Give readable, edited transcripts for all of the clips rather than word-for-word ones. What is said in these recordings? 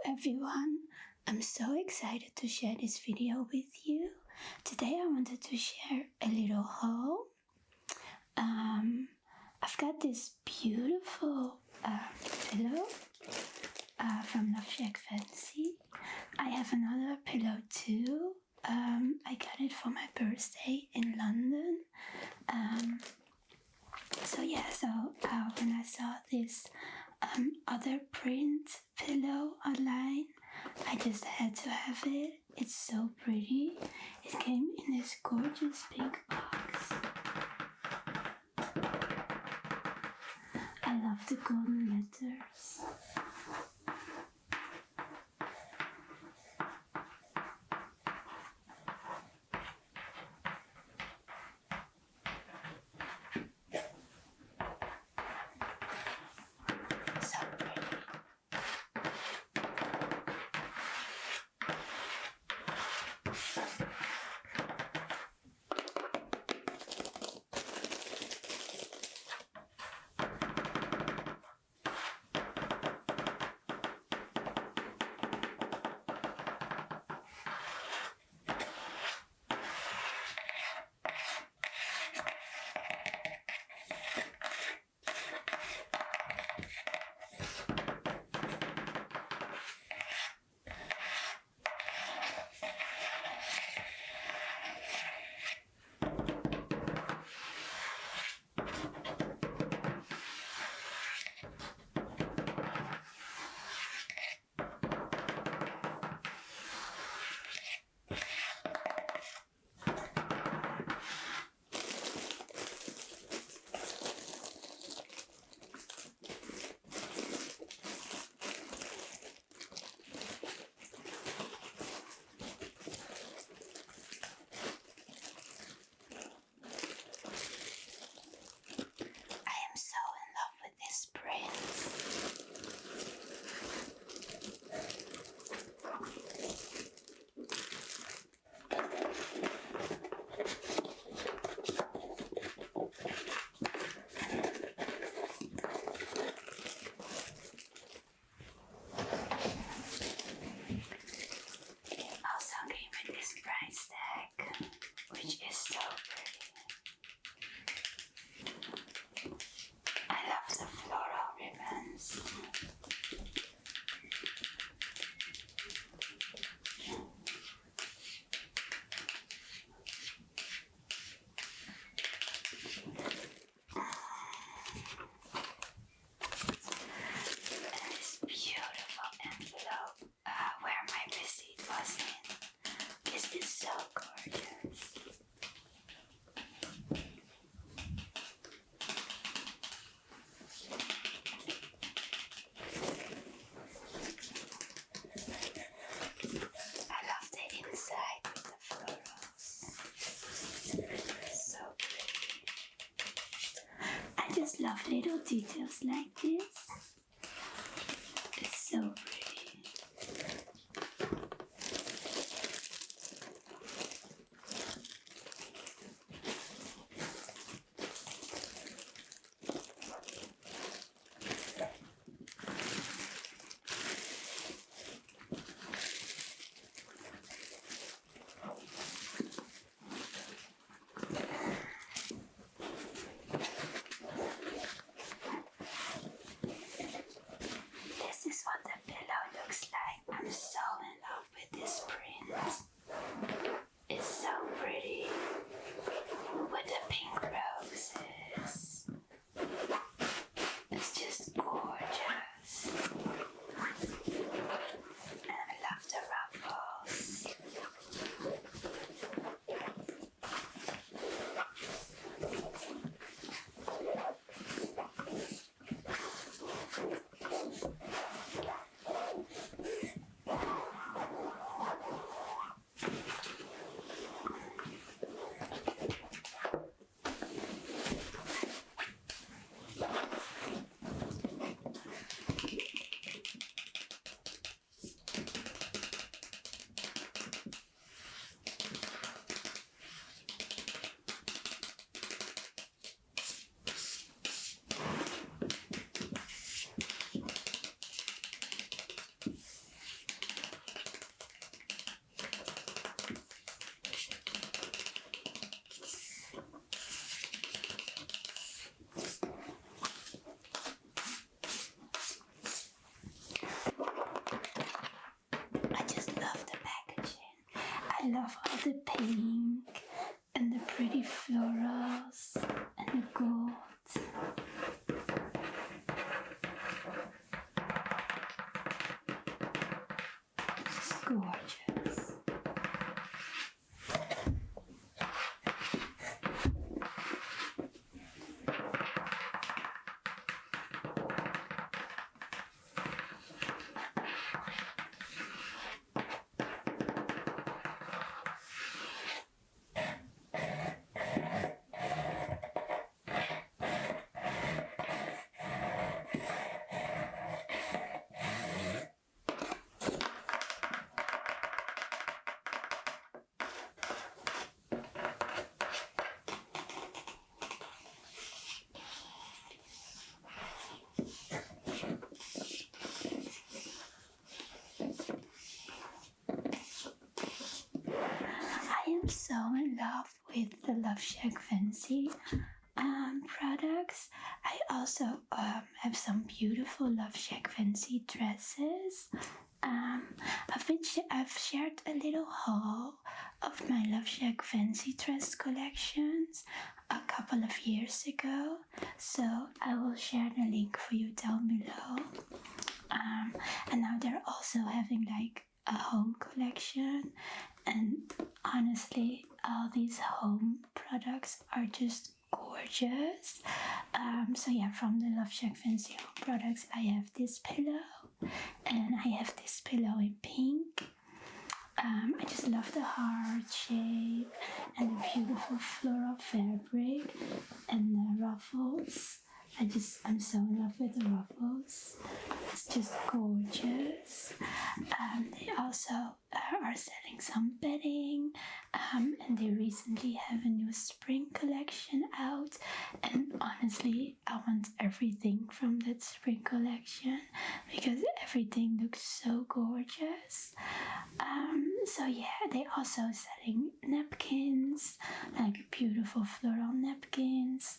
everyone, I'm so excited to share this video with you. Today I wanted to share a little haul. I've got this beautiful pillow from Loveshackfancy. I have another pillow too. I got it for my birthday in London. When I saw this other print pillow online, I just had to have it. It's so pretty. It came in this gorgeous pink box. I love the golden letters. Which is so pretty. I love the floral ribbons. And this beautiful envelope where my receipt was in. This is so gorgeous. I love the inside with the florals. So pretty. I just love little details like this. It's so pretty. This is what the pillow I love all the pink and the pretty florals and the gold. It's just gorgeous. I am so in love with the Loveshackfancy products. I also have some beautiful Loveshackfancy dresses. I've shared a little haul of my Loveshackfancy dress collections a couple of years ago, so I will share the link for you down below. And now they're also having like a home collection, and honestly all these home products are just gorgeous. So yeah, from the Loveshackfancy home products, I have this pillow and I have this pillow in pink. I just love the heart shape and the beautiful floral fabric and the ruffles. I'm so in love with the ruffles. It's just gorgeous. They also are selling some bedding, and they recently have a new spring collection out. And honestly, I want everything from that spring collection because everything looks so gorgeous. So yeah, they also selling napkins, like beautiful floral napkins.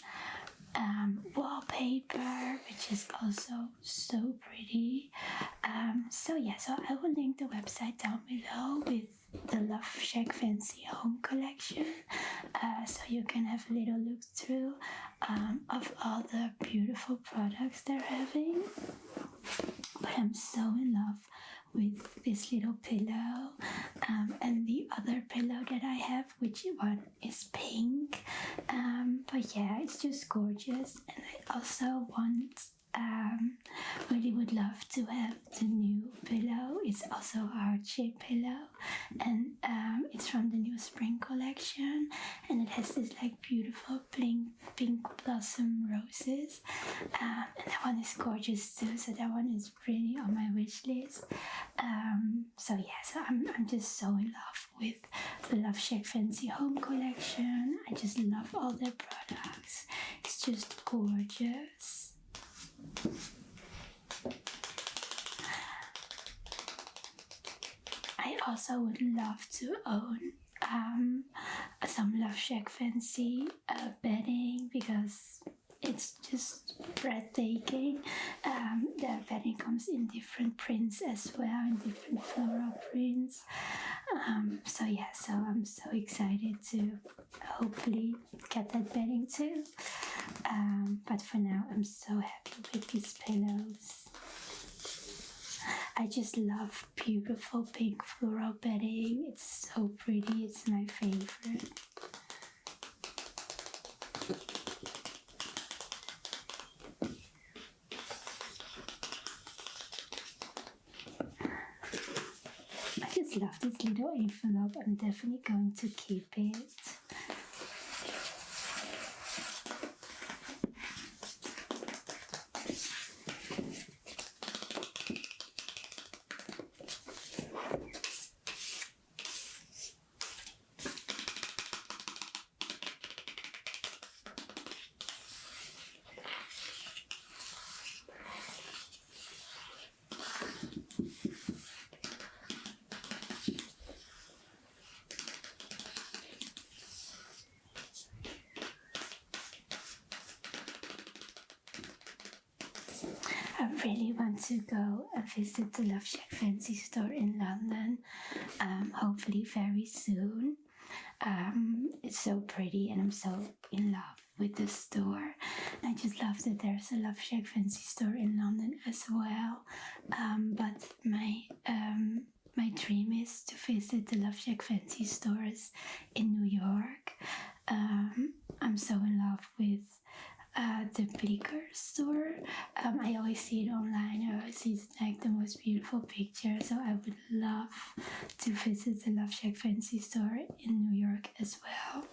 Wallpaper, which is also so pretty. So I will link the website down below with the Loveshackfancy home collection, so you can have a little look through of all the beautiful products they're having. But I'm so in love with this little pillow, and the other pillow that I have, which one is pink. But yeah, it's just gorgeous, and I also really would love to have the new pillow. It's also a heart-shaped pillow, and it's from the new spring collection, and it has this like beautiful pink blossom roses, and that one is gorgeous too. So that one is really on my wish list. So I'm just so in love with the Loveshackfancy home collection. I just love all their products. It's just gorgeous. I also would love to own some Loveshackfancy bedding because it's just breathtaking. The bedding comes in different prints as well, in different floral prints. So I'm so excited to hopefully get that bedding too. But for now, I'm so happy with these pillows. I just love beautiful pink floral bedding. It's so pretty. It's my favorite. I just love this little envelope. I'm definitely going to keep it. I really want to go and visit the Loveshackfancy store in London, hopefully very soon. It's so pretty and I'm so in love with the store. I just love that there's a Loveshackfancy store in London as well. But my dream is to visit the Loveshackfancy stores in New York. I'm so in love with the Blicker store. I always see it online. I always see it's like the most beautiful picture. So I would love to visit the Loveshackfancy store in New York as well.